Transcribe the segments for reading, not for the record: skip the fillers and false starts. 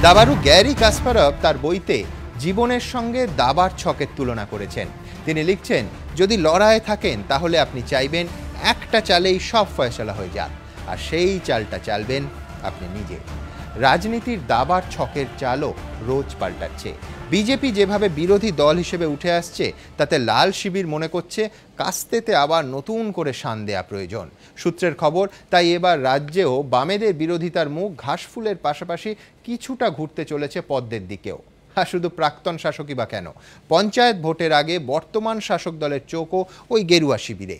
দাবাড়ু Garry Kasparov তার বইতে জীবনের সঙ্গে দাবার ছকের তুলনা করেছেন। তিনি লিখছেন, যদি লড়াইয়ে থাকেন তাহলে আপনি চাইবেন একটা চালেই সব ফয়সালা হয়ে যাক, আর সেই চালটা চালবেন আপনি নিজে। রাজনীতির দাবার ছকের চালও রোজ পাল্টাচ্ছে। বিজেপি যেভাবে বিরোধী দল হিসেবে উঠে আসছে, তাতে লাল শিবির মনে করছে কাস্তেতে আবার নতুন করে শান দেয়া প্রয়োজন। সূত্রের খবর, তাই এবার রাজ্যেও বামেদের বিরোধিতার মুখ ঘাসফুলের পাশাপাশি কিছুটা ঘুরতে চলেছে পদ্মের দিকেও। আর শুধু প্রাক্তন শাসকই বা কেন, পঞ্চায়েত ভোটের আগে বর্তমান শাসক দলের চোখও ওই গেরুয়া শিবিরে।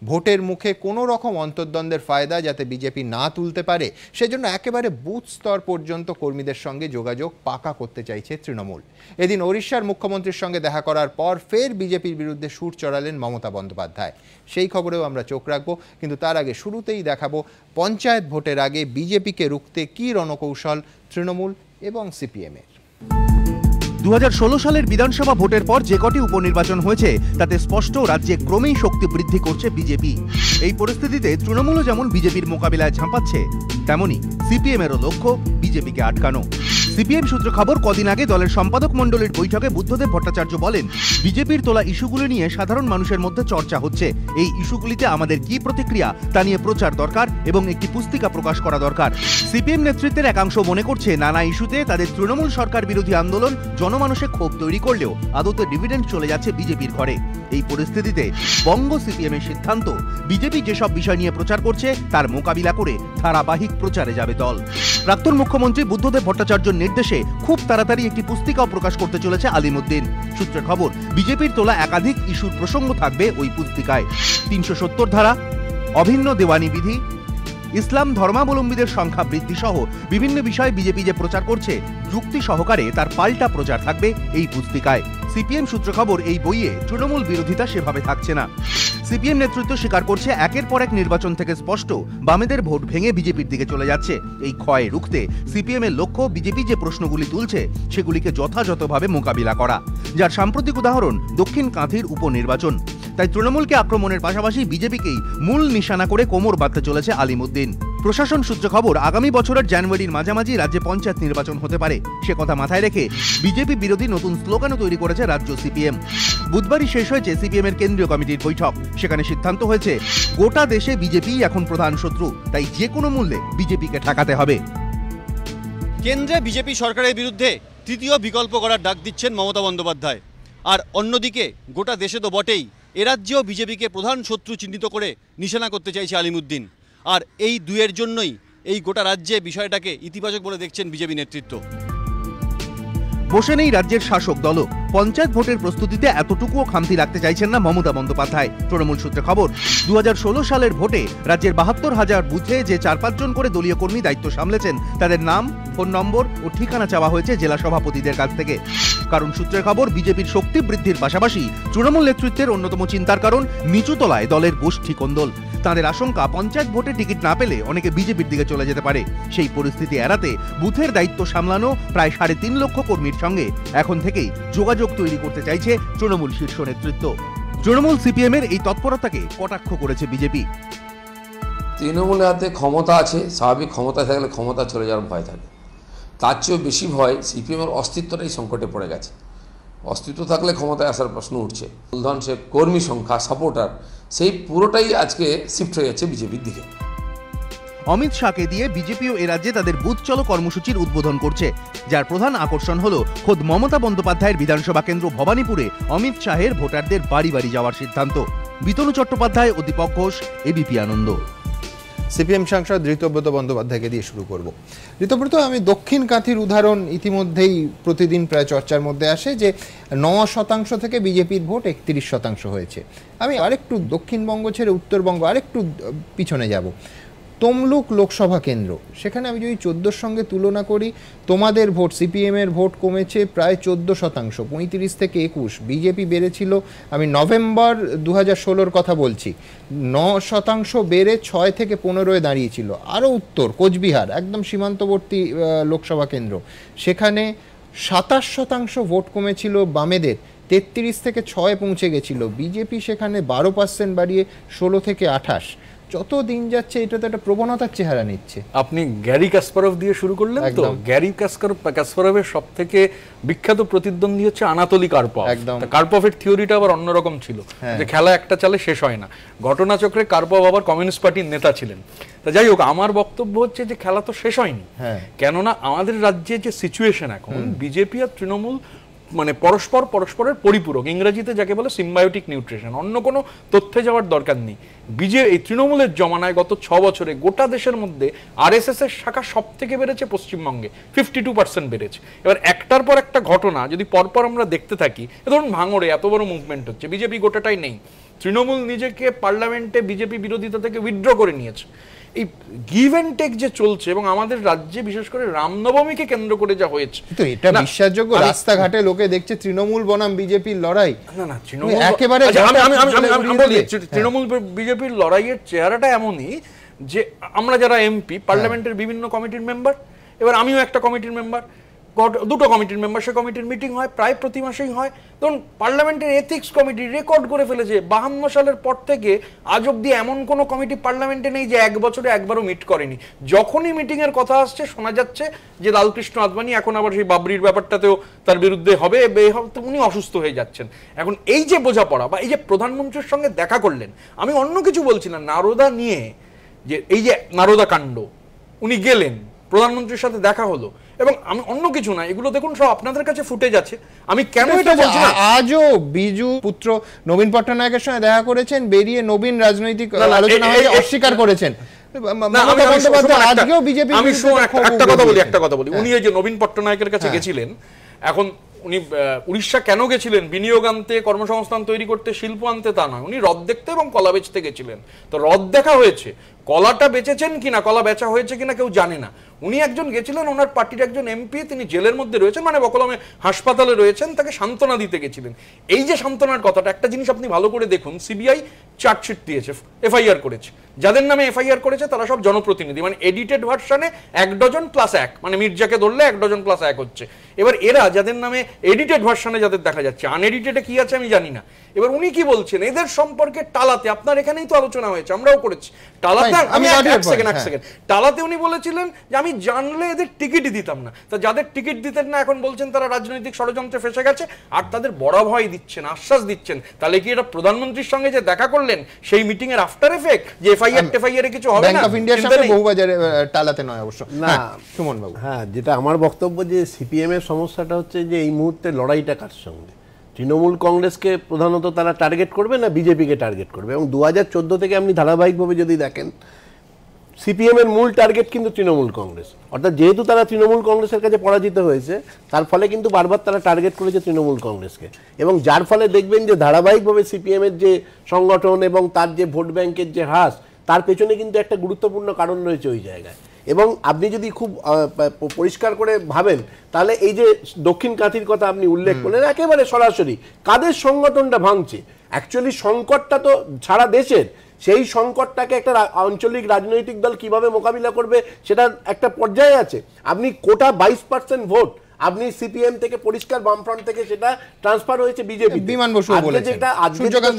ভোটের মুখে কোনো রকম অন্তর্দ্বন্দ্বের ফায়দা যাতে বিজেপি না তুলতে পারে, সেজন্য একেবারে বুথ স্তর পর্যন্ত কর্মীদের সঙ্গে যোগাযোগ পাকা করতে চাইছে তৃণমূল। এদিন ওড়িশার মুখ্যমন্ত্রীর সঙ্গে দেখা করার পর ফের বিজেপির বিরুদ্ধে সুর চড়ালেন মমতা বন্দ্যোপাধ্যায়। সেই খবরেও আমরা চোখ রাখবো, কিন্তু তার আগে শুরুতেই দেখাবো পঞ্চায়েত ভোটের আগে বিজেপিকে রুখতে কী রণকৌশল তৃণমূল এবং সিপিএমের। 2016 সালের বিধানসভা ভোটের পর যে কটি উপনির্বাচন হয়েছে তাতে স্পষ্ট রাজ্যে ক্রমেই শক্তি বৃদ্ধি করছে বিজেপি। এই পরিস্থিতিতে তৃণমূলও যেমন বিজেপির মোকাবিলায় ঝাঁপাচ্ছে, তেমনি সিপিএমেরও লক্ষ্য বিজেপিকে আটকানো। সিপিএম সূত্র খবর, কদিন আগে দলের সম্পাদক মণ্ডলীর বৈঠকে বুদ্ধদেব ভট্টাচার্য বলেন, বিজেপির তোলা ইস্যুগুলো নিয়ে সাধারণ মানুষের মধ্যে চর্চা হচ্ছে। এই ইস্যুগুলিতে আমাদের কি প্রতিক্রিয়া তা নিয়ে প্রচার দরকার এবং একটি পুস্তিকা প্রকাশ করা দরকার। সিপিএম নেতৃত্বের একাংশ মনে করছে নানা ইস্যুতে তাদের তৃণমূল সরকার বিরোধী আন্দোলন জনমানসে ক্ষোভ তৈরি করলেও আদতে ডিভিডেন্ড চলে যাচ্ছে বিজেপির ঘরে। এই পরিস্থিতিতে বঙ্গ সিপিএমের সিদ্ধান্ত, বিজেপি যেসব বিষয় নিয়ে প্রচার করছে তার মোকাবিলা করে ধারাবাহিক প্রচারে যাবে দল। প্রাক্তন মুখ্যমন্ত্রী বুদ্ধদেব ভট্টাচার্যের নির্দেশে খুব তাড়াতাড়ি একটি পুস্তিকাও প্রকাশ করতে চলেছে আলিমুদ্দিন। সূত্রের খবর, বিজেপির তোলা একাধিক ইস্যুর প্রসঙ্গ থাকবে ওই পুস্তিকায়। 370 ধারা, অভিন্ন দেওয়ানি বিধি, ইসলাম ধর্মাবলম্বীদের সংখ্যা বৃদ্ধি সহ বিভিন্ন বিষয়ে বিজেপি যে প্রচার করছে যুক্তি সহকারে তার পাল্টা প্রচার থাকবে এই পুস্তিকায়। সিপিএম সূত্র খবর, এই বইয়ে তৃণমূল বিরোধিতা সেভাবে থাকছে না। সিপিএম নেতৃত্ব স্বীকার করছে একের পর এক নির্বাচন থেকে স্পষ্ট বামেদের ভোট ভেঙে বিজেপির দিকে চলে যাচ্ছে। এই ক্ষয় রুখতে সিপিএম এর লক্ষ্য বিজেপি যে প্রশ্নগুলি তুলছে সেগুলিকে যথাযথভাবে মোকাবিলা করা, যার সাম্প্রতিক উদাহরণ দক্ষিণ কাঁথির উপনির্বাচন। তাই তৃণমূলকে আক্রমণের পাশাপাশি বিজেপিকেই মূল নিশানা করে কোমর বাঁধতে চলেছে আলিমুদ্দিন। প্রশাসন সূত্র খবর, আগামী বছরের জানুয়ারির মাঝামাঝি রাজ্যে পঞ্চায়েত নির্বাচন হতে পারে। সে কথা মাথায় রেখে বিজেপি বিরোধী নতুন স্লোগানও তৈরি করেছে রাজ্য সিপিএম। বুধবারই শেষ হয়েছে সিপিএম এর কেন্দ্রীয় কমিটির বৈঠক। সেখানে সিদ্ধান্ত হয়েছে গোটা দেশে বিজেপি এখন প্রধান শত্রু, তাই যে কোনো মূল্যে বিজেপিকে ঠেকাতে হবে। কেন্দ্রে বিজেপি সরকারের বিরুদ্ধে তৃতীয় বিকল্প করার ডাক দিচ্ছেন মমতা বন্দ্যোপাধ্যায়। আর অন্যদিকে গোটা দেশে তো বটেই, এ রাজ্যেও বিজেপিকে প্রধান শত্রু চিহ্নিত করে নিশানা করতে চাইছে আলিমুদ্দিন। আর এই দুয়ের জন্যই এই গোটা রাজ্যে বিষয়টাকে ইতিবাচক বলে দেখছেন বিজেপি নেতৃত্ব। বসে নেই রাজ্যের শাসক দলও। পঞ্চায়েত ভোটের প্রস্তুতিতে এতটুকুও খামতি রাখতে চাইছেন না মমতা বন্দ্যোপাধ্যায়। তৃণমূল সূত্রে খবর, 2016 সালের ভোটে রাজ্যের 72,000 বুথে যে 4-5 জন করে দলীয় কর্মী দায়িত্ব সামলেছেন তাদের নাম, ফোন নম্বর ও ঠিকানা চাওয়া হয়েছে জেলা সভাপতিদের কাছ থেকে। কারণ সূত্রের খবর, বিজেপির শক্তি বৃদ্ধির পাশাপাশি তৃণমূল নেতৃত্বের অন্যতম চিন্তার কারণ নিচু তলায় দলের গোষ্ঠী কোন্দল। তাদের আশঙ্কা, পঞ্চায়েত ভোটে টিকিট না পেলে অনেকে বিজেপির দিকে চলে যেতে পারে। সেই পরিস্থিতি এড়াতে বুথের দায়িত্ব সামলানো প্রায় 3.5 লক্ষ কর্মীর সঙ্গে এখন থেকেই যোগাযোগ তৈরি করতে চাইছে তৃণমূল শীর্ষ নেতৃত্ব। তৃণমূল সিপিএম এর এই তৎপরতাকে কটাক্ষ করেছে বিজেপি। তৃণমূলের হাতে ক্ষমতা আছে, স্বাভাবিক ক্ষমতা থাকলে ক্ষমতা চলে যাওয়ার ভয় থাকে। তার চেয়েও বেশি ভয় সিপিএমের অস্তিত্বটাই সংকটে পড়ে গেছে। অস্তিত্ব থাকলে ক্ষমতায় আসার প্রশ্ন উঠছে। মূলধন, সে কর্মী সংখ্যা, সাপোর্টার, সেই পুরোটাই আজকে শিফট হয়ে যাচ্ছে বিজেপির দিকে। অমিত শাহকে দিয়ে বিজেপিও এ রাজ্যে তাদের বুথ চলো কর্মসূচির উদ্বোধন করছে, যার প্রধান আকর্ষণ হলো খোদ মমতা বন্দ্যোপাধ্যায়ের বিধানসভা কেন্দ্র ভবানীপুরে অমিত শাহের ভোটারদের বাড়ি বাড়ি যাওয়ার সিদ্ধান্ত। বিতনু চট্টোপাধ্যায় ও দীপক ঘোষ, এবিপি আনন্দ। সিপিএম সাংসদ ঋতব্রত বন্দ্যোপাধ্যায়কে দিয়ে শুরু করব। ঋতব্রত, আমি দক্ষিণ কাঁথির উদাহরণ ইতিমধ্যেই প্রতিদিন প্রায় চর্চার মধ্যে আসে যে 9% থেকে বিজেপির ভোট 31% হয়েছে। আমি আরেকটু দক্ষিণবঙ্গ ছেড়ে উত্তরবঙ্গ আরেকটু পিছনে যাব। তমলুক লোকসভা কেন্দ্র, সেখানে আমি যদি 14 সঙ্গে তুলনা করি, তোমাদের ভোট, সিপিএমের ভোট কমেছে প্রায় 14%, 35 থেকে 21। বিজেপি বেড়েছিল, আমি নভেম্বর 2016-র কথা বলছি, 9% বেড়ে 6 থেকে 15-এ দাঁড়িয়েছিল। আরও উত্তর কোচবিহার, একদম সীমান্তবর্তী লোকসভা কেন্দ্র, সেখানে 27% ভোট কমেছিল বামেদের, 33 থেকে 6 পৌঁছে গেছিল। বিজেপি সেখানে 12% বাড়িয়ে 16 থেকে 28। যত দিন যাচ্ছে এটা তো একটা প্রবণতার চেহারা নিচ্ছে। আপনি গ্যারি কাসপারভ দিয়ে শুরু করলেন তো, গ্যারি কাসপারভের সব থেকে বিখ্যাত প্রতিদ্বন্দ্বী হচ্ছে আনাতোলি কার্পভ। কার্পভের থিওরিটা আবার অন্যরকম ছিল, যে খেলা একটা চালে শেষ হয় না। ঘটনাচক্রে কার্পভ আবার কমিউনিস্ট পার্টির নেতা ছিলেন। তা যাই হোক, আমার বক্তব্য হচ্ছে যে খেলা তো শেষ হয়নি, কেননা আমাদের রাজ্যে যে সিচুয়েশন এখন, বিজেপি আর তৃণমূল মানে পরস্পরের পরিপূরক, ইংরেজিতে যাকে বলে সিম্বায়োটিক নিউট্রিশন, অন্য কোনো তথ্যে যাওয়ার দরকার নেই। এই তৃণমূলের জমানায় গত 6 বছরে গোটা দেশের মধ্যে আরএসএস এর শাখা সব থেকে বেড়েছে পশ্চিমবঙ্গে, 52% বেড়েছে। এবার একটার পর একটা ঘটনা যদি পরপর আমরা দেখতে থাকি, ধরুন ভাঙড়ে এত বড় মুভমেন্ট হচ্ছে, বিজেপি গোটাটাই নেই, তৃণমূল নিজেকে পার্লামেন্টে বিজেপি বিরোধিতা থেকে উইথড্র করে নিয়েছে। এই গিভ এন্ড টেক যে চলছে, এবং আমাদের রাজ্যে বিশেষ করে রামনবমীকে কেন্দ্র করে যা হয়েছে, তো এটা বিশ্বাসযোগ্য? রাস্তাঘাটে লোকে দেখছে তৃণমূল বনাম বিজেপির লড়াই। না তৃণমূল একেবারে তৃণমূল বিজেপির লড়াইয়ের চেহারাটা এমনই যে আমরা যারা এমপি, পার্লামেন্টের বিভিন্ন কমিটির মেম্বার, এবার আমিও একটা কমিটির মেম্বার, দুটো কমিটির মেম্বার, সে কমিটির মিটিং হয় প্রায় প্রতি মাসেই হয়। তখন পার্লামেন্টের এথিক্স কমিটি রেকর্ড করে ফেলেছে 52 সালের পর থেকে আজ অব্দি এমন কোনো কমিটি পার্লামেন্টে নেই যে 1 বছরে একবারও মিট করেনি। যখনই মিটিং এর কথা আসছে শোনা যাচ্ছে যে লালকৃষ্ণ আদবানি এখন আবার সেই বাবরির ব্যাপারটাতেও তার বিরুদ্ধে হবে, উনি অসুস্থ হয়ে যাচ্ছেন। এখন এই যে বোঝাপড়া বা এই যে প্রধানমন্ত্রীর সঙ্গে দেখা করলেন, আমি অন্য কিছু বলছি না, নারদা নিয়ে যে এই যে নারদা কাণ্ড, উনি গেলেন, প্রধানমন্ত্রীর সাথে দেখা হলো, এবং আমি অন্য কিছু না, এগুলো দেখুন সব আপনাদের কাছে ফুটেজ আছে। আমি কেন এটা বলছি না, আজও বিজু পুত্র নবীন পট্টনায়কের সঙ্গে দেখা করেছেন, বেরিয়ে নবীন রাজনৈতিক আলোচনা হয়ে অস্বীকার করেছেন। একটা কথা বলি, উনি এই যে নবীন পট্টনায়কের কাছে গেছিলেন, এখন উনি উড়িষ্যা কেন গেছিলেন? বিনিয়োগ আনতে, কর্মসংস্থান তৈরি করতে, শিল্প আনতে, তা নয়, উনি হ্রদ দেখতে এবং কলা বেচতে গেছিলেন। তো হ্রদ দেখা হয়েছে, কলাটা বেচেছেন কিনা, কলা বেচা হয়েছে কিনা কেউ জানে না। উনি একজন গেছিলেন, ওনার পার্টির একজন এমপি, তিনি জেলের মধ্যে রয়েছেন, মানে বকলমে হাসপাতালে রয়েছেন, তাকে সান্ত্বনা দিতে গেছিলেন। এই যে সান্ত্বনার কথাটা, একটা জিনিস আপনি ভালো করে দেখুন, সিবিআই চার্জশিট দিয়েছে, এফআইআর করেছে, যাদের নামে এফআইআর করেছে তারা সব জনপ্রতিনিধি, মানে এডিটেড ভার্সনে 1 ডজন প্লাস 1, মানে মির্জাকে ধরলে 1 ডজন প্লাস 1 হচ্ছে। এবার এরা যাদের নামে এডিটেড ভার্সনে যাদের দেখা যাচ্ছে, আনএডিটেডে কি আছে আমি জানি না। এবার উনি কি বলছেন এদের সম্পর্কে টালাতে, আপনার এখানেই তো আলোচনা হয়েছে, আমরাও করেছি টালাতে, আমি এক সেকেন্ড টালাতে উনি বলেছিলেন যে আমি জানলে এদের টিকিটই দিতাম না। তা যাদের টিকিট দিতেন না এখন বলছেন তারা রাজনৈতিক ষড়যন্ত্রে ফেসে গেছে, আর তাদের বড় ভয় দিচ্ছেন, আশ্বাস দিচ্ছেন। তাহলে কি এটা প্রধানমন্ত্রীর সঙ্গে যে দেখা করলেন সেই মিটিং এর আফটার এফেক্ট, যে এফআইআর কিছু হবে না? ব্যাংক অফ ইন্ডিয়ার সামনে বহুবাজারে টালাতে নয় অবশ্য না। সুমন বাবু, হ্যাঁ, যেটা আমার বক্তব্য যে সিপিএম এর সমস্যাটা হচ্ছে যে এই মুহূর্তে লড়াইটা কার সঙ্গে? তৃণমূল কংগ্রেসকে প্রধানত তারা টার্গেট করবে না বিজেপিকে টার্গেট করবে? এবং 2014 থেকে আপনি ধারাবাহিকভাবে যদি দেখেন, সিপিএম এর মূল টার্গেট কিন্তু তৃণমূল কংগ্রেস। অর্থাৎ যেহেতু তারা তৃণমূল কংগ্রেসের কাছে পরাজিত হয়েছে, তার ফলে কিন্তু বারবার তারা টার্গেট করেছে তৃণমূল কংগ্রেসকে, এবং যার ফলে দেখবেন যে ধারাবাহিকভাবে সিপিএম এর যে সংগঠন এবং তার যে ভোট ব্যাংকের যে হ্রাস, তার পেছনে কিন্তু একটা গুরুত্বপূর্ণ কারণ রয়েছে ওই জায়গায়। এবং আপনি যদি খুব পরিষ্কার করে ভাবেন, তাহলে এই যে দক্ষিণ কাঁথির কথা আপনি উল্লেখ করলেন, একেবারে সরাসরি কাদের সংগঠনটা ভাঙছে? অ্যাকচুয়ালি সংকটটা তো সারা দেশের, সেই সংকটটাকে একটা আঞ্চলিক রাজনৈতিক দল কিভাবে মোকাবিলা করবে সেটার একটা পর্যায়ে আছে। আপনি কোটা 22% ভোট আপনি সিপিএম থেকে, পরিষ্কার বামফ্রন্ট থেকে সেটা ট্রান্সফার হয়েছে বিজেপি। বিমান বসু বলেছেন, যেটা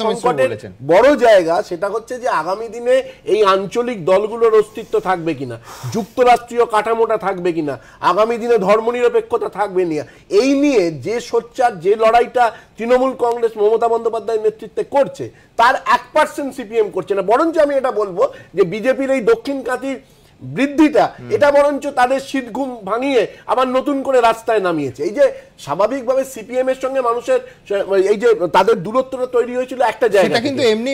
সংকটের বড় জায়গা সেটা হচ্ছে যে আগামী দিনে এই আঞ্চলিক দলগুলোর অস্তিত্ব থাকবে কিনা, যুক্তরাষ্ট্রীয় কাঠামোটা থাকবে কিনা, আগামী দিনে ধর্মনিরপেক্ষতা থাকবে না, এই নিয়ে যে সোচ্চার যে লড়াইটা তৃণমূল কংগ্রেস মমতা বন্দ্যোপাধ্যায়ের নেতৃত্বে করছে, তার 1% সিপিএম করছে না। বরঞ্চ আমি এটা বলবো যে বিজেপির এই দক্ষিণ কাঁথির বৃদ্ধিটা, এটা বরঞ্চ তাদের শীত ঘুম ভাঙিয়ে আবার নতুন করে রাস্তায় নামিয়েছে। এই যে স্বাভাবিকভাবে সিপিএম এর সঙ্গে মানুষের এই যে তাদের দূরত্বটা তৈরি হয়েছিল একটা জায়গা, সেটা কিন্তু এমনি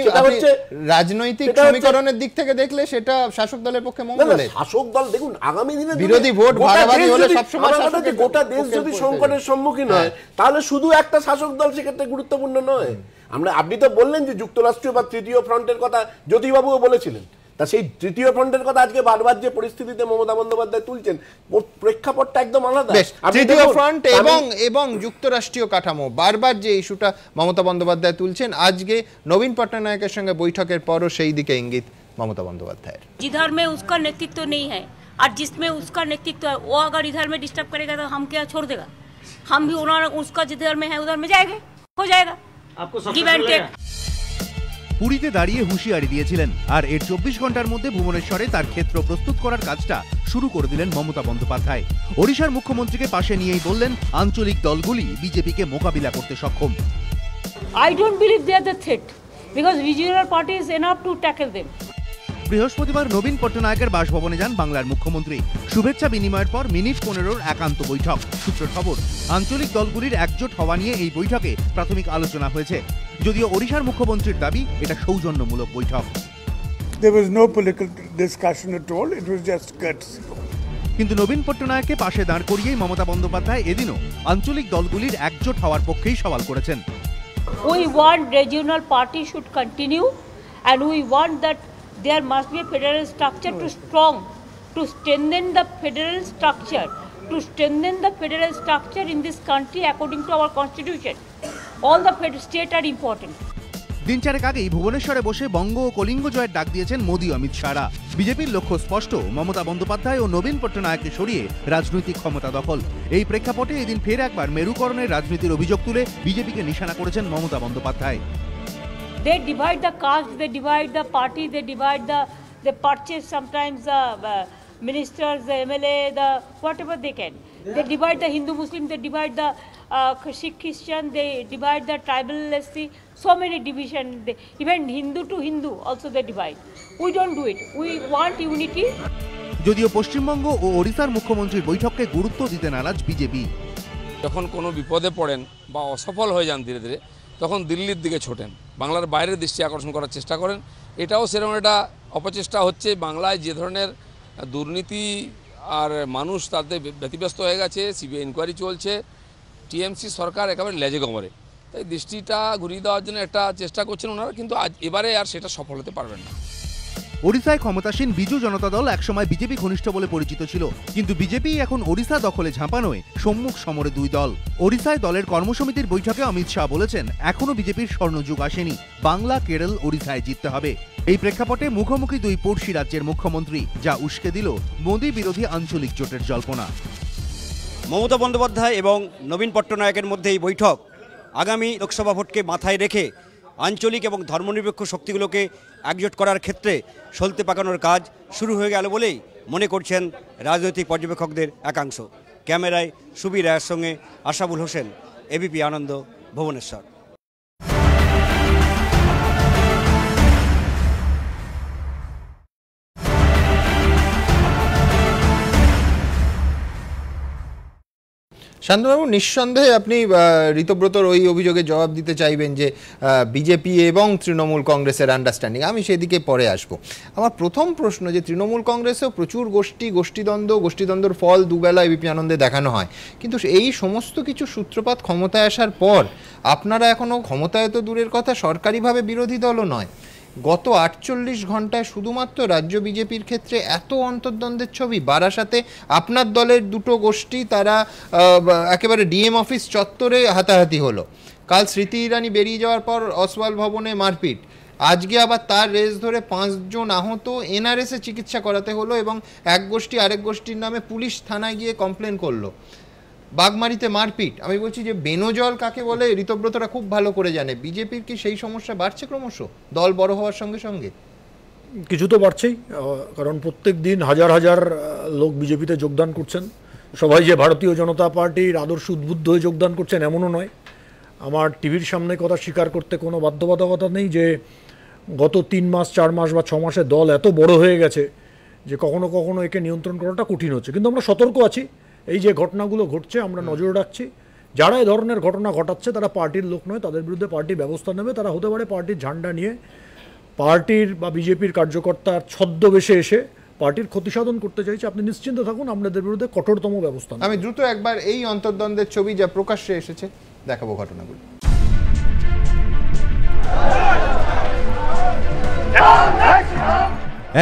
রাজনৈতিক সমীকরণের দিক থেকে দেখলে সেটা শাসক দলের পক্ষে মঙ্গল। শাসক দল দেখুন আগামী দিনে বিরোধী ভোট ভাগাভাগি হলে সবসময় গোটা দেশ যদি সংকটের সম্মুখীন হয়, তাহলে শুধু একটা শাসক দল সেক্ষেত্রে গুরুত্বপূর্ণ নয়। আপনি তো বললেন যে যুক্তরাষ্ট্রীয় বা তৃতীয় ফ্রন্টের কথা জ্যোতিবাবুও বলেছিলেন, তা সেই তৃতীয় ফ্রন্টের কথা আজকে বারবার যে পরিস্থিতিতে মমতা বন্দ্যোপাধ্যায় তুলছেন, প্রেক্ষাপটটা একদম আলাদা। তৃতীয় ফ্রন্ট এবং যুক্তরাষ্ট্রীয় কাঠামো বারবার যে ইস্যুটা মমতা বন্দ্যোপাধ্যায় তুলছেন, আজকে নবীন পট্টনায়কের সঙ্গে বৈঠকের পরও সেই দিকে ইঙ্গিত মমতা বন্দ্যোপাধ্যায়ের। जिधर में उसका नेतृत्व नहीं है और जिसमें उसका नेतृत्व है, वो अगर इधर में डिस्टर्ब करेगा तो हम क्या छोड़ देगा? हम भी उसका जिधर में है उधर में जाएंगे, हो जाएगा। आपको गिव एंड टेक। পুরীতে দাঁড়িয়ে হুঁশিয়ারি দিয়েছিলেন, আর এর 24 ঘন্টার মধ্যে ভুবনেশ্বরে তার ক্ষেত্র প্রস্তুত করার কাজটা শুরু করে দিলেন মমতা বন্দ্যোপাধ্যায়। ওড়িশার মুখ্যমন্ত্রীকে পাশে নিয়েই বললেন আঞ্চলিক দলগুলি বিজেপিকে মোকাবিলা করতে সক্ষম। I don't believe they are the threat because regional party is enough to tackle them. বৃহস্পতিবার নবীন পট্টনায়কের বাসভবনে যান বাংলার মুখ্যমন্ত্রী। শুভেচ্ছা বিনিময়ের পর মিনিট 15 একান্ত বৈঠক। সূত্রের খবর, আঞ্চলিক দলগুলির একজোট হওয়া নিয়ে এই বৈঠকে প্রাথমিক আলোচনা হয়েছে। যদিও ওড়িশার মুখ্যমন্ত্রীর দাবি এটা সৌজন্যমূলক বৈঠক। There was no political discussion at all. It was just courtesy. কিন্তু নবীন পট্টনায়ককে পাশে দাঁড় করিয়েই মমতা বন্দ্যোপাধ্যায় এদিনও আঞ্চলিক দলগুলির একজোট হওয়ার পক্ষেই সওয়াল করেছেন। We want regional party should continue and we want that there must be a federal structure to strengthen the federal structure in this country according to our constitution. All the states are important. দিন চারেক আগেই ভুবনেশ্বরে বসে বঙ্গ ও কলিঙ্গ জয়ের ডাক দিয়েছেন মোদী অমিত শাহরা। বিজেপির লক্ষ্য স্পষ্ট, মমতা বন্দ্যোপাধ্যায় ও নবীন পট্টনায়ককে সরিয়ে রাজনৈতিক ক্ষমতা দখল। এই প্রেক্ষাপটে এদিন ফের একবার মেরুকরণের রাজনীতির অভিযোগ তুলে বিজেপিকে নিশানা করেছেন Mamata Bandyopadhyay. They divide the caste, they divide the party, they purchase sometimes the ministers, the MLA, the whatever they can. They divide the Hindu Muslim, they divide the Sikh Christian, they divide the tribal SC, so many division. Even Hindu to Hindu also they divide. We don't do it. We want unity. যদিও পশ্চিমবঙ্গ ও ওড়িশার মুখ্যমন্ত্রীর বৈঠককে গুরুত্ব দিতে নারাজ BJP. যখন কোনো বিপদে পড়েন বা অসফল হয়ে যান ধীরে ধীরে, তখন দিল্লির দিকে ছোটেন, বাংলার বাইরের দৃষ্টি আকর্ষণ করার চেষ্টা করেন। এটাও সেরকম একটা অপচেষ্টা হচ্ছে। বাংলায় যে ধরনের দুর্নীতি আর মানুষ তাতে ব্যতিব্যস্ত হয়ে গেছে, সিবিআই ইনকোয়ারি চলছে, টিএমসি সরকার একেবারে লেজে গোমরে, তাই দৃষ্টিটা ঘুরিয়ে দেওয়ার জন্য একটা চেষ্টা করছেন ওনারা, কিন্তু এবারে আর সেটা সফল হতে পারবেন না। ওড়িশায় ক্ষমতাসীন বিজু জনতা দল একসময় বিজেপি ঘনিষ্ঠ বলে পরিচিত ছিল, কিন্তু বিজেপি এখন ওড়িশা দখলে ঝাঁপানোয় সম্মুখ সমরে দুই দল। ওড়িশায় দলের কর্মসমিতির বৈঠকে অমিত শাহ বলেছেন এখনো বিজেপির স্বর্ণযুগ আসেনি, বাংলা, কেরল, ওড়িশায় জিততে হবে। এই প্রেক্ষাপটে মুখোমুখি দুই পড়শি রাজ্যের মুখ্যমন্ত্রী, যা উস্কে দিল মোদী বিরোধী আঞ্চলিক জোটের জল্পনা। মমতা বন্দ্যোপাধ্যায় এবং নবীন পট্টনায়কের মধ্যে এই বৈঠক আগামী লোকসভা ভোটকে মাথায় রেখে আঞ্চলিক এবং ধর্মনিরপেক্ষ শক্তিগুলোকে একজোট করার ক্ষেত্রে সলতে পাকানোর কাজ শুরু হয়ে গেল বলেই মনে করছেন রাজনৈতিক পর্যবেক্ষকদের একাংশ। ক্যামেরায় সুবীর রায়ের সঙ্গে আশাবুল হোসেন, এবিপি আনন্দ, ভুবনেশ্বর। শান্তবাবু, নিঃসন্দেহে আপনি ঋতব্রতর ওই অভিযোগে জবাব দিতে চাইবেন যে বিজেপি এবং তৃণমূল কংগ্রেসের আন্ডারস্ট্যান্ডিং, আমি সেদিকে পরে আসব। আমার প্রথম প্রশ্ন যে তৃণমূল কংগ্রেসেও প্রচুর গোষ্ঠীদ্বন্দ্বর ফল দুবেলা এবিপি আনন্দে দেখানো হয়, কিন্তু এই সমস্ত কিছু সূত্রপাত ক্ষমতায় আসার পর আপনারা এখনও ক্ষমতায় তো দূরের কথা, সরকারিভাবে বিরোধী দলও নয়। গত 48 ঘন্টায় শুধুমাত্র রাজ্য বিজেপির ক্ষেত্রে এত অন্তর্দ্বন্দ্বের ছবি। বারাসাতে আপনার দলের দুটো গোষ্ঠী তারা একেবারে ডিএম অফিস চত্বরে হাতাহাতি হলো। কাল স্মৃতি ইরানি বেরিয়ে যাওয়ার পর অসওয়াল ভবনে মারপিট। আজকে আবার তার রেস ধরে 5 জন আহত, এনআরএসে চিকিৎসা করাতে হলো এবং এক গোষ্ঠী আরেক গোষ্ঠীর নামে পুলিশ থানায় গিয়ে কমপ্লেন করলো। বাগমারিতে মারপিট। আমি বলছি যে বেনজল কাকে বলে ঋতব্রতরা খুব ভালো করে জানে। বিজেপির কি সেই সমস্যা বাড়ছে ক্রমশ দল বড় হওয়ার সঙ্গে সঙ্গে? কিছু তো বাড়ছেই, কারণ প্রত্যেক দিন হাজার হাজার লোক বিজেপিতে যোগদান করছেন। সবাই যে ভারতীয় জনতা পার্টির আদর্শ উদ্বুদ্ধ হয়ে যোগদান করছেন এমনও নয়। আমার টিভির সামনে কথা স্বীকার করতে কোনো বাধ্যবাধকতা নেই যে গত 3 মাস 4 মাস বা 6 মাসে দল এত বড় হয়ে গেছে যে কখনো কখনো একে নিয়ন্ত্রণ করাটা কঠিন হচ্ছে। কিন্তু আমরা সতর্ক আছি, এই যে ঘটনাগুলো ঘটছে আমরা নজর রাখছি। যারা এই ধরনের ঘটনা ঘটাচ্ছে তারা পার্টির লোক নয়, তাদের বিরুদ্ধে পার্টি ব্যবস্থা নেবে। তারা হতে পারে পার্টির ঝান্ডা নিয়ে পার্টির বা বিজেপির কার্যকর্তার ছদ্মবেশে এসে পার্টির ক্ষতি সাধন করতে চাইছে। আপনি নিশ্চিন্ত থাকুন, আপনাদের বিরুদ্ধে কঠোরতম ব্যবস্থা। আমি দ্রুত একবার এই অন্তর্দ্বন্দ্বের ছবি যা প্রকাশ্যে এসেছে দেখাবো ঘটনাগুলো।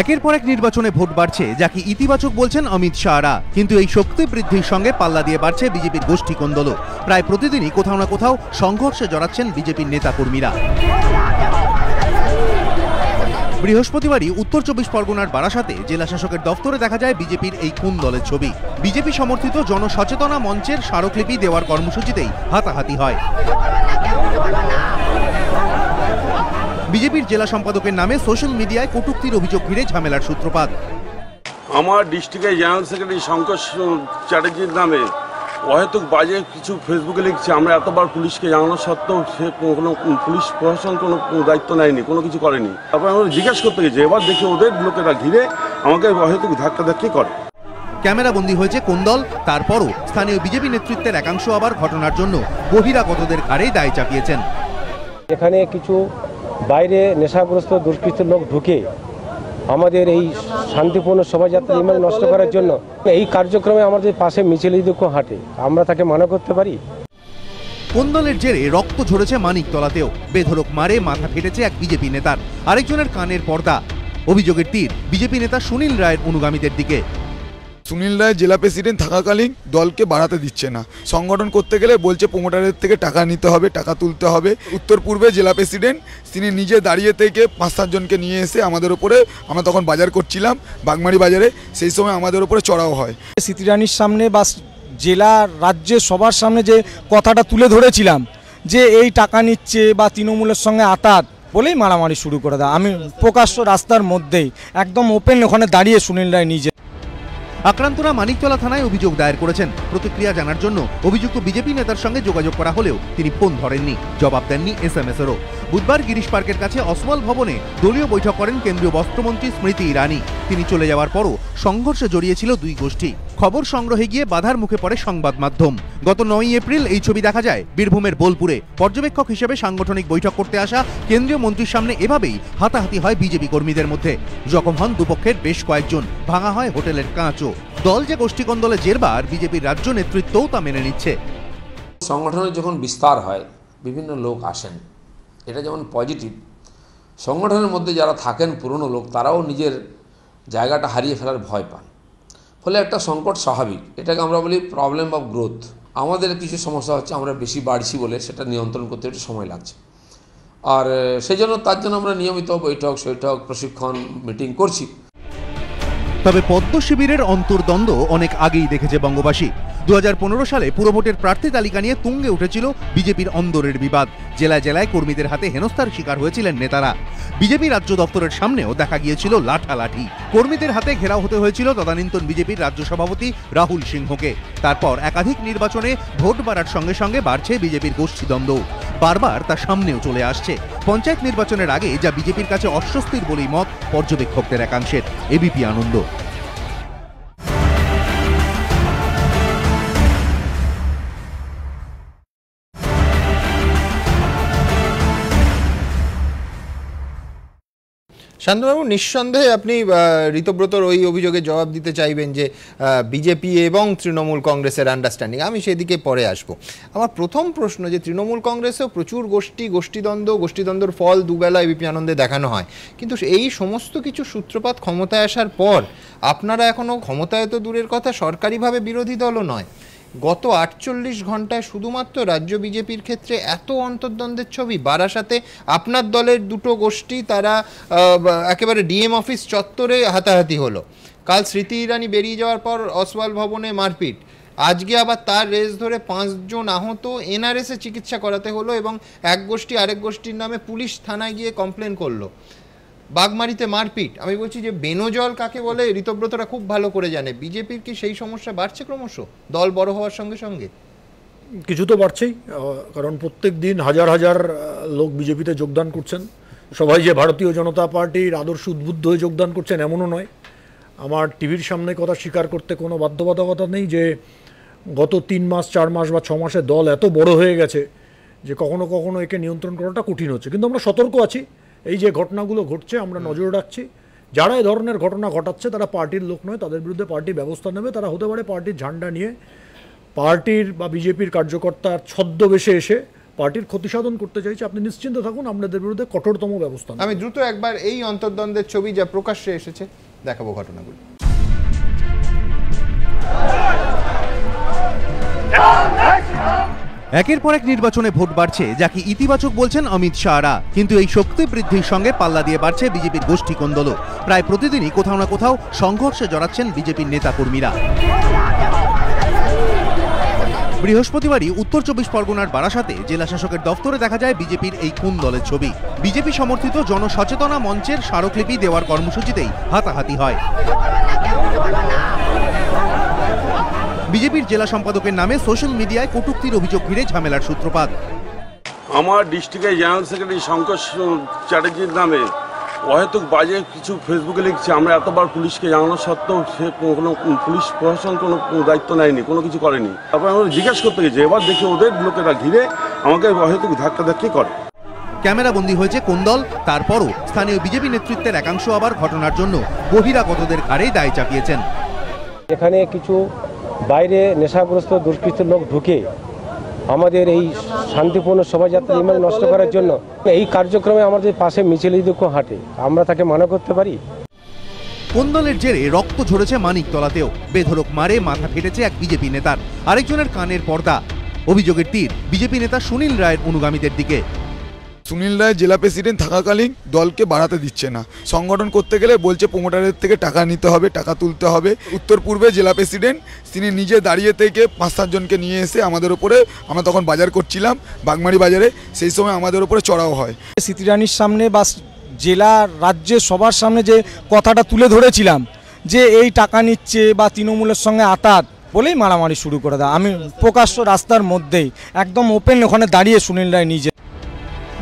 একের পর এক নির্বাচনে ভোট বাড়ছে, যাকে ইতিবাচক বলছেন অমিত শাহরা, কিন্তু এই শক্তি বৃদ্ধির সঙ্গে পাল্লা দিয়ে বাড়ছে বিজেপির গোষ্ঠী কোন্দল। প্রায় প্রতিদিনই কোথাও না কোথাও সংঘর্ষে জড়াচ্ছেন বিজেপির নেতাকর্মীরা। বৃহস্পতিবারই উত্তর 24 পরগনার বারাসাতে জেলা শাসকের দফতরে দেখা যায় বিজেপির এই কোন দলের ছবি। বিজেপি সমর্থিত জনসচেতনা মঞ্চের স্মারকলিপি দেওয়ার কর্মসূচিতেই হাতাহাতি হয়। বিজেপির জেলা সম্পাদকের নামে সোশ্যাল মিডিয়ায় কটূক্তির অভিযোগ ঘিরে ঝামেলার সূত্রপাত। আমার ডিস্ট্রিক্টের জেনারেল সেক্রেটারি শঙ্কর চ্যাটার্জির নামে অহেতুক বাজে কিছু ফেসবুকে লিখছে। আমরা এতবার পুলিশকে জানানো সত্ত্বেও সে কোনো পুলিশ প্রশাসন কোনো দায়িত্ব নেয়নি, কোনো কিছু করেনি। তারপর আমরা জিজ্ঞাসা করতে গেছি, এবার দেখি ওদের লোকেরা ঘিরে আমাকে অহেতুক ধাক্কাধাক্কি করে। ক্যামেরাবন্দি হয়েছে কোন্দল, তারপরও স্থানীয় বিজেপি নেতৃত্বের একাংশ আবার ঘটনার জন্য বহিরাগতদের ঘাড়েই দায় চাপিয়েছেন। এখানে কিছু বাইরে নেশাগ্রস্ত দুষ্কৃত লোক ঢুকে আমাদের এই শান্তিপূর্ণ শোভাযাত্রা ইমেজ নষ্ট করার জন্য এই কার্যক্রমে আমাদের পাশে মিছিল দুঃখ হাঁটে, আমরা তাকে মানা করতে পারি? কোন্দলের জেরে রক্ত ঝরেছে মানিকতলাতেও। বেধড়ক মারে মাথা ফেটেছে এক বিজেপি নেতার, আরেকজনের কানের পর্দা। অভিযোগের তীর বিজেপি নেতা সুনীল রায়ের অনুগামীদের দিকে। সুনীল রায় জেলা প্রেসিডেন্ট থাকাকালীন দলকে বাড়াতে দিচ্ছে না, সংগঠন করতে গেলে বলছে প্রমোটারের থেকে টাকা নিতে হবে, টাকা তুলতে হবে। উত্তর পূর্বে জেলা প্রেসিডেন্ট তিনি নিজে দাঁড়িয়ে থেকে 5-7 জনকে নিয়ে এসে আমাদের উপরে, আমরা তখন বাজার করছিলাম বাগমারি বাজারে, সেই সময় আমাদের উপরে চড়াও হয়। স্মৃতিরানীর সামনে বা জেলা রাজ্যের সবার সামনে যে কথাটা তুলে ধরেছিলাম যে এই টাকা নিচ্ছে বা তৃণমূলের সঙ্গে আতাত বলেই মারামারি শুরু করে দেয়। আমি প্রকাশ্য রাস্তার মধ্যেই একদম ওপেন ওখানে দাঁড়িয়ে সুনীল রায় নিজে। আক্রান্তরা মানিকতলা থানায় অভিযোগ দায়ের করেছেন। প্রতিক্রিয়া জানার জন্য অভিযুক্ত বিজেপি নেতার সঙ্গে যোগাযোগ করা হলেও তিনি ফোন ধরেননি, জবাব দেননি SMS-এরও। বুধবার গিরিশ পার্কের কাছে অসওয়াল ভবনে দলীয় বৈঠক করেন কেন্দ্রীয় বস্ত্রমন্ত্রী স্মৃতি ইরানি। তিনি চলে যাওয়ার পরও সংঘর্ষে জড়িয়েছিল দুই গোষ্ঠী। খবর সংগ্রহে গিয়ে বাধার মুখে পড়ে সংবাদ মাধ্যম। গত 9 এপ্রিল এই ছবি দেখা যায় বীরভূমের বোলপুরে। পর্যবেক্ষক হিসেবে সাংগঠনিক বৈঠক করতে আসা কেন্দ্রীয় মন্ত্রীর সামনে এভাবেই হাতাহাতি হয় বিজেপি কর্মীদের মধ্যে। জখম হন দুপক্ষের বেশ কয়েকজন, ভাঙা হয় হোটেলের কাঁচও। দল যে গোষ্ঠীকন্দলে জেরবার, বিজেপির রাজ্য নেতৃত্বও তা মেনে নিচ্ছে। সংগঠনের যখন বিস্তার হয় বিভিন্ন লোক আসেন, এটা যেমন পজিটিভ। সংগঠনের মধ্যে যারা থাকেন পুরনো লোক, তারাও নিজের জায়গাটা হারিয়ে ফেলার ভয় পান, ফলে একটা সংকট স্বাভাবিক। এটাকে আমরা বলি প্রবলেম অফ গ্রোথ। আমাদের কিছু সমস্যা হচ্ছে, আমরা বেশি বাড়ছি বলে সেটা নিয়ন্ত্রণ করতে একটু সময় লাগছে। আর সেই জন্য তার জন্য আমরা নিয়মিত বৈঠক প্রশিক্ষণ মিটিং করছি। তবে পদ্ম শিবিরের অন্তর্দ্বন্দ্ব অনেক আগেই দেখেছে বঙ্গবাসী। 2015 সালে পুরভোটের প্রার্থী তালিকা নিয়ে তুঙ্গে উঠেছিল বিজেপির অন্দরের বিবাদ। জেলায় জেলায় কর্মীদের হাতে হেনস্থার শিকার হয়েছিলেন নেতারা। বিজেপি রাজ্য দপ্তরের সামনেও দেখা গিয়েছিল লাঠালাঠি। কর্মীদের হাতে ঘেরাও হতে হয়েছিল তদানীন্তন বিজেপির রাজ্য সভাপতি রাহুল সিংহকে। তারপর একাধিক নির্বাচনে ভোট বাড়ার সঙ্গে সঙ্গে বাড়ছে বিজেপির গোষ্ঠীদ্বন্দ্ব। বারবার তা সামনেও চলে আসছে। পঞ্চায়েত নির্বাচনের আগে যা বিজেপির কাছে অস্বস্তির বলেই মত পর্যবেক্ষকদের একাংশের। এবিপি আনন্দ। শান্তবাবু, নিঃসন্দেহে আপনি ঋতব্রতর ওই অভিযোগে জবাব দিতে চাইবেন যে বিজেপি এবং তৃণমূল কংগ্রেসের আন্ডারস্ট্যান্ডিং। আমি সেদিকে পরে আসবো। আমার প্রথম প্রশ্ন যে তৃণমূল কংগ্রেসেও প্রচুর গোষ্ঠীদ্বন্দ্বর ফল দুবেলা এবিপি আনন্দে দেখানো হয়, কিন্তু এই সমস্ত কিছু সূত্রপাত ক্ষমতায় আসার পর আপনারা এখনও ক্ষমতায় তো দূরের কথা, সরকারিভাবে বিরোধী দলও নয়। গত 48 ঘন্টায় শুধুমাত্র রাজ্য বিজেপির ক্ষেত্রে এত অন্তর্দ্বন্দ্বের ছবি। বারাসাতে আপনার দলের দুটো গোষ্ঠী, তারা একেবারে ডিএম অফিস চত্বরে হাতাহাতি হলো। কাল স্মৃতি ইরানি বেরিয়ে যাওয়ার পর অসওয়াল ভবনে মারপিট। আজকে আবার তার রেস ধরে 5 জন আহত, NRS-এ চিকিৎসা করাতে হলো এবং এক গোষ্ঠী আরেক গোষ্ঠীর নামে পুলিশ থানায় গিয়ে কমপ্লেন করলো। বাগমারিতে মারপিট। আমি বলছি যে বেনজল কাকে বলে ঋতব্রতরা খুব ভালো করে জানে। বিজেপির কি সেই সমস্যা বাড়ছে ক্রমশ দল বড় হওয়ার সঙ্গে সঙ্গে? কিছু তো বাড়ছেই, কারণ প্রত্যেক দিন হাজার হাজার লোক বিজেপিতে যোগদান করছেন। সবাই যে ভারতীয় জনতা পার্টির আদর্শ উদ্বুদ্ধ হয়ে যোগদান করছেন এমনও নয়। আমার টিভির সামনে কথা স্বীকার করতে কোনো বাধ্যবাধকতা নেই যে গত 3 মাস 4 মাস বা 6 মাসে দল এত বড় হয়ে গেছে যে কখনো কখনো একে নিয়ন্ত্রণ করাটা কঠিন হচ্ছে। কিন্তু আমরা সতর্ক আছি। এই যে ঘটনাগুলো ঘটছে আমরা নজর রাখছি। যারা এই ধরনের ঘটনা ঘটাচ্ছে তারা পার্টির লোক নয়, তাদের বিরুদ্ধে পার্টি ব্যবস্থা নেবে। তারা হতে পারে পার্টির ঝান্ডা নিয়ে পার্টির বা বিজেপির কার্যকর্তার ছদ্মবেশে এসে পার্টির ক্ষতি সাধন করতে চাইছে। আপনি নিশ্চিন্ত থাকুন, আপনাদের বিরুদ্ধে কঠোরতম ব্যবস্থা। আমি দ্রুত একবার এই অন্তর্দ্বন্দ্বের ছবি যা প্রকাশ্যে এসেছে দেখাবো ঘটনাগুলো। একের পর এক নির্বাচনে ভোট বাড়ছে, যাকে ইতিবাচক বলছেন অমিত শাহরা। কিন্তু এই শক্তি বৃদ্ধির সঙ্গে পাল্লা দিয়ে বাড়ছে বিজেপির গোষ্ঠী কোন্দল। প্রায় প্রতিদিনই কোথাও না কোথাও সংঘর্ষে জড়াচ্ছেন বিজেপির নেতা কর্মীরা। বৃহস্পতিবারই উত্তর 24 পরগনার বারাসাতে জেলা শাসকের দফতরে দেখা যায় বিজেপির এই কোন দলের ছবি। বিজেপি সমর্থিত জনসচেতনা মঞ্চের স্মারকলিপি দেওয়ার কর্মসূচিতেই হাতাহাতি হয়। বিজেপির জেলা সম্পাদকের নামে সোশ্যাল মিডিয়ায় কটূক্তির অভিযোগ ঘিরে ঝামেলার সূত্রপাত। আমার ডিস্ট্রিক্টের জেনারেল সেক্রেটারি শঙ্কর চ্যাটার্জির নামে অহেতুক বাজে কিছু ফেসবুকে লিখছে। আমরা এতবার পুলিশকে জানানো সত্ত্বেও সে কোনো পুলিশ প্রশাসন কোনো দায়িত্ব নেয়নি, কোনো কিছু করেনি। তারপর আমরা জিজ্ঞাসা করতে গেছি, এবার দেখি ওদের লোকেরা ঘিরে আমাকে অহেতুক ধাক্কাধাক্কি করে। ক্যামেরাবন্দি হয়েছে কোন দল, তারপরও স্থানীয় বিজেপি নেতৃত্বের একাংশ আবার ঘটনার জন্য বহিরাগতদের ঘাড়েই দায় চাপিয়েছেন। এখানে কিছু বাইরে নেশাগ্রস্ত দুষ্কৃত লোক ঢুকে আমাদের এই শান্তিপূর্ণ শোভাযাত্রা ইমেজ নষ্ট করার জন্য এই কার্যক্রমে আমাদের পাশে মিছিল দুঃখ হাঁটে, আমরা তাকে মানা করতে পারি? কোন দলের জেরে রক্ত ঝরেছে মানিকতলাতেও, বেধড়ক মারে মাথা ফেটেছে এক বিজেপি নেতার, আরেকজনের কানের পর্দা। অভিযোগের তীর বিজেপি নেতা সুনীল রায়ের অনুগামীদের দিকে। সুনীল রায় জেলা প্রেসিডেন্ট থাকাকালীন দলকে বাড়াতে দিচ্ছে না, সংগঠন করতে গেলে বলছে প্রোমোটারের থেকে টাকা নিতে হবে, টাকা তুলতে হবে। উত্তর পূর্বে জেলা প্রেসিডেন্ট তিনি নিজে দাঁড়িয়ে থেকে 5-7 জনকে নিয়ে এসে আমাদের উপরে, আমরা তখন বাজার করছিলাম বাগমারি বাজারে, সেই সময় আমাদের উপরে চড়াও হয়। স্মৃতিরানীর সামনে বা জেলা রাজ্যের সবার সামনে যে কথাটা তুলে ধরেছিলাম যে এই টাকা নিচ্ছে বা তৃণমূলের সঙ্গে আতাত বলেই মারামারি শুরু করে দেয়। আমি প্রকাশ্য রাস্তার মধ্যেই একদম ওপেন ওখানে দাঁড়িয়ে সুনীল রায় নিজে।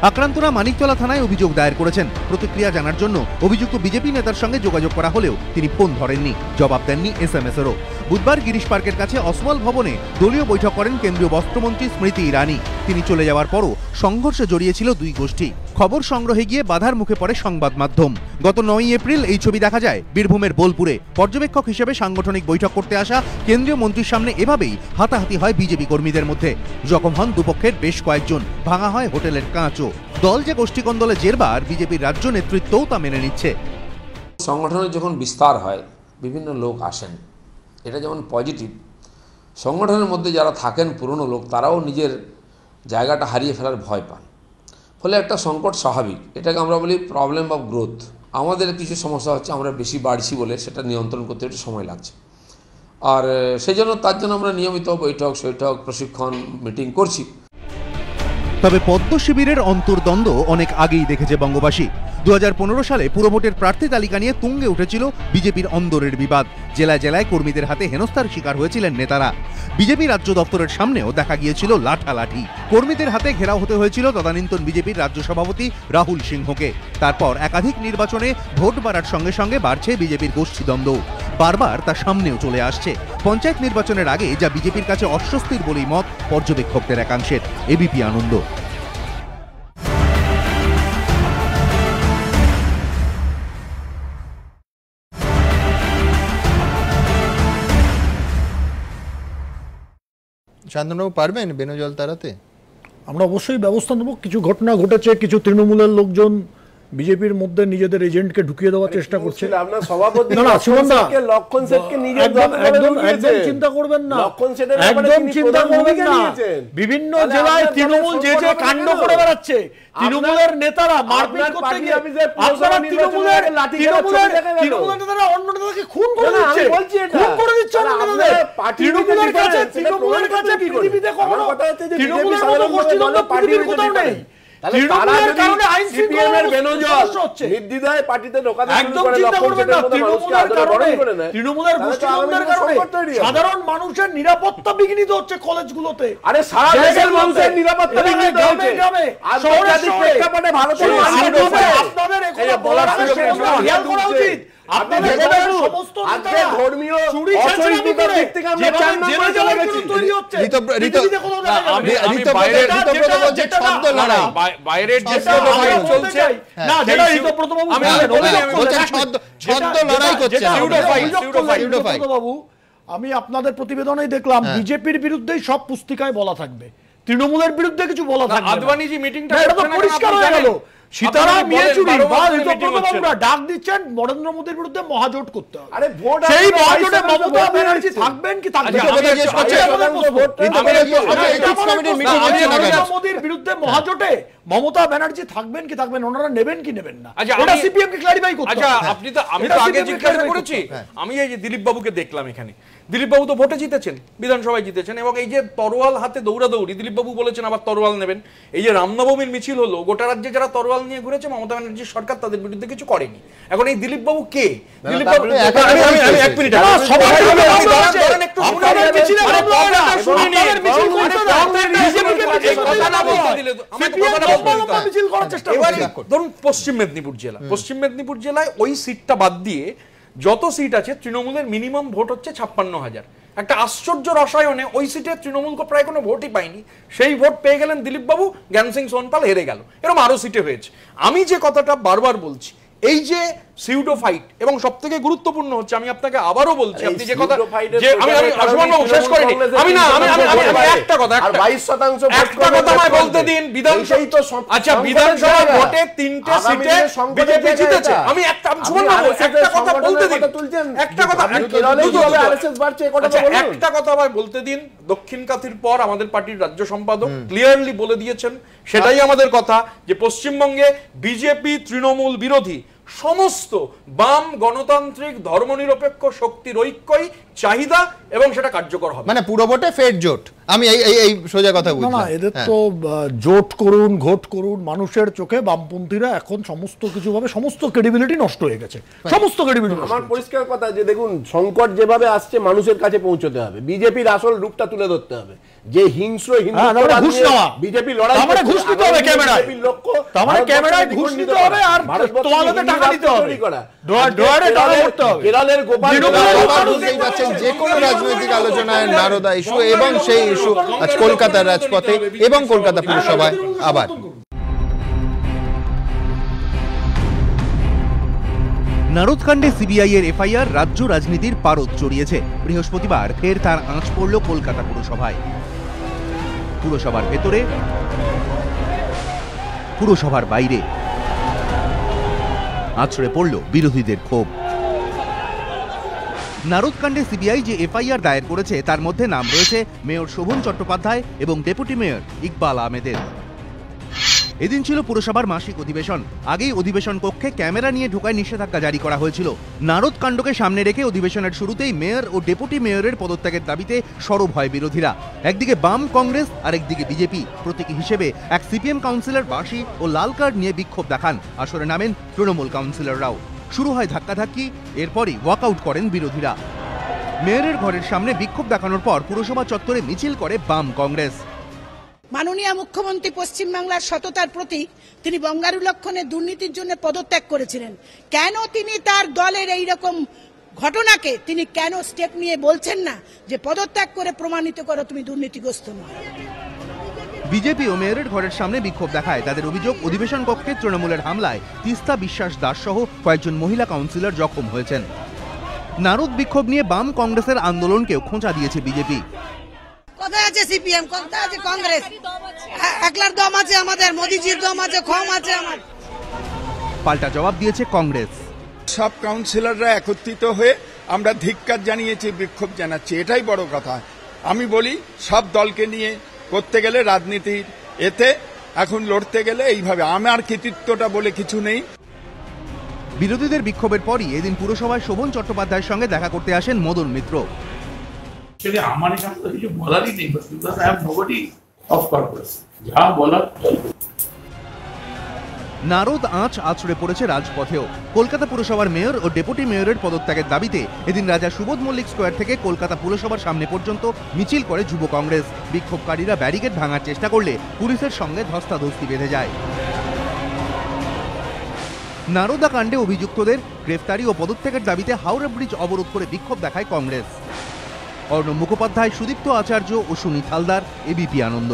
আক্রান্তরা মানিকতলা থানায় অভিযোগ দায়ের করেছেন। প্রতিক্রিয়া জানার জন্য অভিযুক্ত বিজেপি নেতার সঙ্গে যোগাযোগ করা হলেও তিনি ফোন ধরেননি, জবাব দেননি SMS-এরও। বুধবার গিরিশ পার্কের কাছে অসমল ভবনে দলীয় বৈঠক করেন কেন্দ্রীয় বস্ত্রমন্ত্রী স্মৃতি ইরানি। তিনি চলে যাওয়ার পরও সংঘর্ষে জড়িয়েছিল দুই গোষ্ঠী। খবর সংগ্রহে গিয়ে বাধার মুখে পড়ে সংবাদ মাধ্যম। গত 9 এপ্রিল এই ছবি দেখা যায় বীরভূমের বোলপুরে। পর্যবেক্ষক হিসেবে সাংগঠনিক বৈঠক করতে আসা কেন্দ্রীয় মন্ত্রীর সামনে এভাবেই হাতাহাতি হয় বিজেপি কর্মীদের মধ্যে। জখম হন দুপক্ষের বেশ কয়েকজন, ভাঙা হয় হোটেলের কাঁচও। দল যে গোষ্ঠীকন্দলে জেরবার, বিজেপির রাজ্য নেতৃত্বও তা মেনে নিচ্ছে। সংগঠনের যখন বিস্তার হয় বিভিন্ন লোক আসেন, এটা যেমন পজিটিভ। সংগঠনের মধ্যে যারা থাকেন পুরনো লোক, তারাও নিজের জায়গাটা হারিয়ে ফেলার ভয় পান, ফলে একটা সংকট স্বাভাবিক। এটাকে আমরা বলি প্রবলেম অফ গ্রোথ। আমাদের কিছু সমস্যা হচ্ছে, আমরা বেশি বাড়ছি বলে সেটা নিয়ন্ত্রণ করতে একটু সময় লাগছে। আর সেই জন্য তার জন্য আমরা নিয়মিত বৈঠক প্রশিক্ষণ মিটিং করছি। তবে পদ্ম শিবিরের অন্তর্দ্বন্দ্ব অনেক আগেই দেখেছে বঙ্গবাসী। 2015 সালে পুরভোটের প্রার্থী তালিকা নিয়ে তুঙ্গে উঠেছিল বিজেপির অন্দরের বিবাদ। জেলায় জেলায় কর্মীদের হাতে হেনস্থার শিকার হয়েছিলেন নেতারা। বিজেপি রাজ্য দপ্তরের সামনেও দেখা গিয়েছিল লাঠালাঠি। কর্মীদের হাতে ঘেরাও হতে হয়েছিল তদানীন্তন বিজেপির রাজ্য সভাপতি রাহুল সিংহকে। তারপর একাধিক নির্বাচনে ভোট বাড়ার সঙ্গে সঙ্গে বাড়ছে বিজেপির গোষ্ঠীদ্বন্দ্ব। বারবার তা সামনেও চলে আসছে। পঞ্চায়েত নির্বাচনের আগে যা বিজেপির কাছে অস্বস্তির বলেই মত পর্যবেক্ষকদের একাংশের। এবিপি আনন্দ। শান্তনুবাবু, পারবেন বেনজল তাড়াতে? আমরা অবশ্যই ব্যবস্থা নেব। কিছু ঘটনা ঘটেছে, কিছু তৃণমূলের লোকজন বিজেপির মধ্যে নিজেদের এজেন্টকে ঢুকিয়ে দেওয়ার চেষ্টা করছে। আপনার সভাপতি লক্ষণ সেটকে নিজের একদম চিন্তা করবেন না, একদম চিন্তা করবেন না। বিভিন্ন জেলায় তৃণমূল যে যে কাণ্ড করে বেড়াচ্ছে, তৃণমূলের নেতারা মারপিট করতে গিয়ে আপনারা তৃণমূলের নেতারা অন্য নেতাকে খুন করে দিচ্ছে, খুন করে দিচ্ছে অন্য নেতাদের। তৃণমূলের কাছে পৃথিবীতে কখনো তৃণমূলের মতো গোষ্ঠীদ্বন্দ্ব পৃথিবীর কোথাও নেই। তৃণমূলের কারণে আইন শৃঙ্খলার বেনজল নির্দ্বিধায় পার্টিতে ঢোকাতে শুরু করে। একদম চিন্তা করবেন না, তৃণমূলের গোষ্ঠীদ্বন্দ্বের কারণে সাধারণ মানুষের নিরাপত্তা বিঘ্নিত হচ্ছে কলেজগুলোতে। আরে সারা দেশের মানুষের নিরাপত্তা বিঘ্নিত হচ্ছে। আন্তর্জাতিক প্রেক্ষাপটে ভারতের আপনাদের এই বলার খেয়াল করা উচিত। আপনাদের সমস্ত আজকে ধর্মীয় অসহিষ্ণুতার দিক থেকে আমরা 4 নম্বরে চলে গেছি। বাইরের যে চলছে না, যেটা ঋতব্রতবাবু বাবু, আমি আপনাদের প্রতিবেদনেই দেখলাম বিজেপির বিরুদ্ধেই সব পুস্তিকায় বলা থাকবে, তৃণমূলের বিরুদ্ধে কিছু বলা থাকবে। আদবানিজি মিটিংটা পরিষ্কার হয়ে গেল। সীতারাম ইয়েচুরি বা ঋতব্রতবাবুরা ডাক দিচ্ছেন নরেন্দ্র মোদীর বিরুদ্ধে মহাজোট করতে হবে। আরে ভোট, সেই মহাজোটে মমতা ব্যানার্জি থাকবেন কি থাকবেন না? মোদীর বিরুদ্ধে মহাজোটে মমতা ব্যানার্জি থাকবেন কি থাকবেন, ওনারা নেবেন কি নেবেন না, এটা সিপিএম কে ক্লারিফাই করতে হবে। আচ্ছা, আমি তো আগে জিজ্ঞাসা করেছি। আমি এই যে দিলীপ বাবুকে দেখলাম এখানে, দিলীপবাবু তো ভোটে জিতেছেন, বিধানসভায় জিতেছেন, এবং এই যে তরোয়াল হাতে দৌড়াদৌড়ি, দিলীপবাবু বলেছেন আবার তরোয়াল নেবেন, এই যে রামনবমীর মিছিল হলো, গোটা রাজ্যে যারা তরোয়াল নিয়ে ঘুরেছে মমতা ব্যানার্জির সরকার তাদের বিরুদ্ধে কিছু করেনি। এখন এই দিলীপবাবু কে? দিলীপবাবু এক মিনিট, ধরুন পশ্চিম মেদিনীপুর জেলা, পশ্চিম মেদিনীপুর জেলায় ওই সিটটা বাদ দিয়ে যত সিট আছে তৃণমূলের মিনিমাম ভোট হচ্ছে 56,000। একটা আশ্চর্য রসায়নে ওই সিটে তৃণমূলকে প্রায় কোনো ভোটই পায়নি, সেই ভোট পেয়ে গেলেন দিলীপবাবু, জ্ঞান সিং সোনপাল হেরে গেল। এরকম আরো সিটে হয়েছে। আমি যে কথাটা বারবার বলছি, এই যে সিউডো ফাইট, এবং সবথেকে গুরুত্বপূর্ণ হচ্ছে, আমি আপনাকে আবারও বলছি, আপনি যে কথা যে আমি শেষ করিনি, আমি একটা কথা 22% একটা কথা আমায় বলতে দিন। আচ্ছা, বিধানসভা ভোটে 3টে সিটে বিজেপি জিতেছে, আমি একটা কথা বলতে দিন, একটা কথা আমায় বলতে দিন। দক্ষিণ কাথির পর আমাদের পার্টির রাজ্য সম্পাদক ক্লিয়ারলি বলে দিয়েছেন, সেটাই আমাদের কথা, যে পশ্চিমবঙ্গে বিজেপি তৃণমূল বিরোধী সমস্ত বাম গণতান্ত্রিক ধর্মনিরপেক্ষ শক্তির ঐক্যই চাহিদা, এবং সেটা কার্যকর হবে। মানে পুরো ভোটে ফের জোট। আমি এই সোজা কথা বলছি না, এদের তো জোট করুন ঘোট করুন, মানুষের চোখে বামপন্থীরা এখন সমস্ত কিছু ভাবে সমস্ত ক্রেডিবিলিটি নষ্ট হয়ে গেছে, সমস্ত ক্রেডিবিলিটি। আমার পরিষ্কার কথা যে দেখুন, সংকট যেভাবে আসছে মানুষের কাছে পৌঁছতে হবে, বিজেপির আসল রূপটা তুলে ধরতে হবে। যে হিংস্র বিজেপি লড়াই, তারপরে ঘুষ দিতে হবে ক্যামেরায়, লক্ষ্য তারপরে ক্যামেরায় ঘুষ দিতে হবে, আর তোমাদেরকে টাকা দিতে হবে, ডোয়ারে টাকা করতে হবে। কেরলের গোপাল, বুঝতেই পাচ্ছেন যে কোনো রাজনৈতিক আলোচনায় নারদা ইস্যু, এবং সেই ইস্যু আজ কলকাতার রাজপথে এবং কলকাতা পুরসভায় আবার। নারদকাণ্ডে সিবিআই এর এফআইআর রাজ্য রাজনীতির পারদ চড়িয়েছে। বৃহস্পতিবার ফের তার আঁচ পড়ল কলকাতা পুরসভায়। পুরসভার ভেতরে, পুরসভার বাইরে আছড়ে পড়ল বিরোধীদের ক্ষোভ। নারদকাণ্ডে সিবিআই যে এফআইআর দায়ের করেছে তার মধ্যে নাম রয়েছে মেয়র শোভন চট্টোপাধ্যায় এবং ডেপুটি মেয়র ইকবাল আহমেদের। এদিন ছিল পুরসভার মাসিক অধিবেশন। আগেই অধিবেশন কক্ষে ক্যামেরা নিয়ে ঢোকায় নিষেধাজ্ঞা জারি করা হয়েছিল। নারদকাণ্ডকে সামনে রেখে অধিবেশনের শুরুতেই মেয়র ও ডেপুটি মেয়রের পদত্যাগের দাবিতে সরব হয় বিরোধীরা। একদিকে বাম কংগ্রেস, আরেকদিকে বিজেপি। প্রতীকী হিসেবে এক সিপিএম কাউন্সিলর বাঁশি ও লাল কার্ড নিয়ে বিক্ষোভ দেখান। আসরে নামেন তৃণমূল কাউন্সিলররাও। শুরু হয় ধাক্কাধাক্কি, এরপরই ওয়াকআউট করেন বিরোধীরা। মেয়রের ঘরের সামনে বিক্ষোভ দেখানোর পর পুরসভা চত্বরে মিছিল করে বাম কংগ্রেস। মাননীয় মুখ্যমন্ত্রী পশ্চিমবাংলার সততার প্রতীক, তিনি বঙ্গারু লক্ষণে দুর্নীতির জন্য পদত্যাগ করেছিলেন। কেন তিনি তার দলের এই রকম ঘটনাকে তিনি কেন স্টেপ নিয়ে বলছেন না যে পদত্যাগ করে প্রমাণিত করো তুমি দুর্নীতিগ্রস্ত নয়? বিজেপি ও মেয়রের ঘরের সামনে বিক্ষোভ দেখায়। তাদের অভিযোগ, অধিবেশন কক্ষে তৃণমূলের হামলায় তিস্তা বিশ্বাস দাস সহ কয়েকজন মহিলা কাউন্সিলর জখম হয়েছেন। নারদ বিক্ষোভ নিয়ে বাম কংগ্রেসের আন্দোলনকেও খোঁচা দিয়েছে বিজেপি। কোথায় আছে সিপিএম, কোথায় আছে কংগ্রেস? একলার দম আছে আমাদের, মোদিজির দম আছে, ক্ষম আছে আমার। পাল্টা জবাব দিয়েছে কংগ্রেস। সব কাউন্সিলররা একত্রিত হয়ে আমরা ধিক্কার জানিয়েছি, বিক্ষোভ জানাচ্ছি, এটাই বড় কথা। আমি বলি সব দলকে নিয়ে করতে গেলে রাজনীতির এতে এখন লড়তে গেলে এইভাবে, আমার কৃতিত্বটা বলে কিছু নেই। বিরোধীদের বিক্ষোভের পরই এদিন পুরসভায় শোভন চট্টোপাধ্যায়ের সঙ্গে দেখা করতে আসেন মদন মিত্র। আমার এখানে তো কিছু বলারই নেই, because I have nobody of purpose, যা বলার। নারদ আঁচ আছড়ে পড়েছে রাজপথেও। কলকাতা পুরসভার মেয়র ও ডেপুটি মেয়রের পদত্যাগের দাবিতে এদিন রাজা সুবোধ মল্লিক স্কোয়ার থেকে কলকাতা পুরসভার সামনে পর্যন্ত মিছিল করে যুব কংগ্রেস। বিক্ষোভকারীরা ব্যারিকেড ভাঙার চেষ্টা করলে পুলিশের সঙ্গে ধস্তাধস্তি বেঁধে যায়। নারদা কাণ্ডে অভিযুক্তদের গ্রেফতারি ও পদত্যাগের দাবিতে হাওড়া ব্রিজ অবরোধ করে বিক্ষোভ দেখায় কংগ্রেস। অর্ণব মুখোপাধ্যায়, সুদীপ্ত আচার্য ও সুনীত হালদার, এবিপি আনন্দ।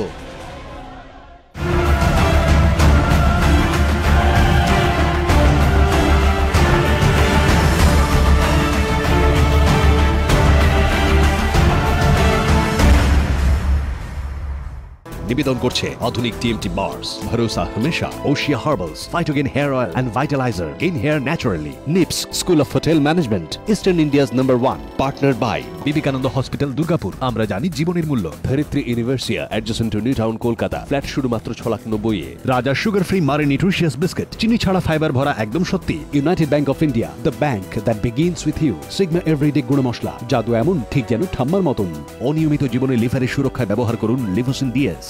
নিবেদন করছে আধুনিক টিএমটি বার্স, ভরসা হমেশা, Oshea herbals, Phytogen hair oil and vitaliser, gain hair naturally, NIPS school of hotel management, eastern India's number 1, partner by Vivekananda hospital Durgapur. আমরা জানি জীবনের মূল্য। Dharitri university adjacent to new town Kolkata, flat শুধুমাত্র 6,90,000 এ। Raja sugar free Marie nutritious biscuit, চিনি ছাড়া fibre ভরা একদম সত্যি। United Bank of India, the bank that begins with you. Sigma everyday গুঁড়ো মশলা, জাদু এমন ঠিক যেন ঠাম্মার মতন। অনিয়মিত জীবনে লিভারের সুরক্ষায় ব্যবহার করুন লিভোসিন ডিএস।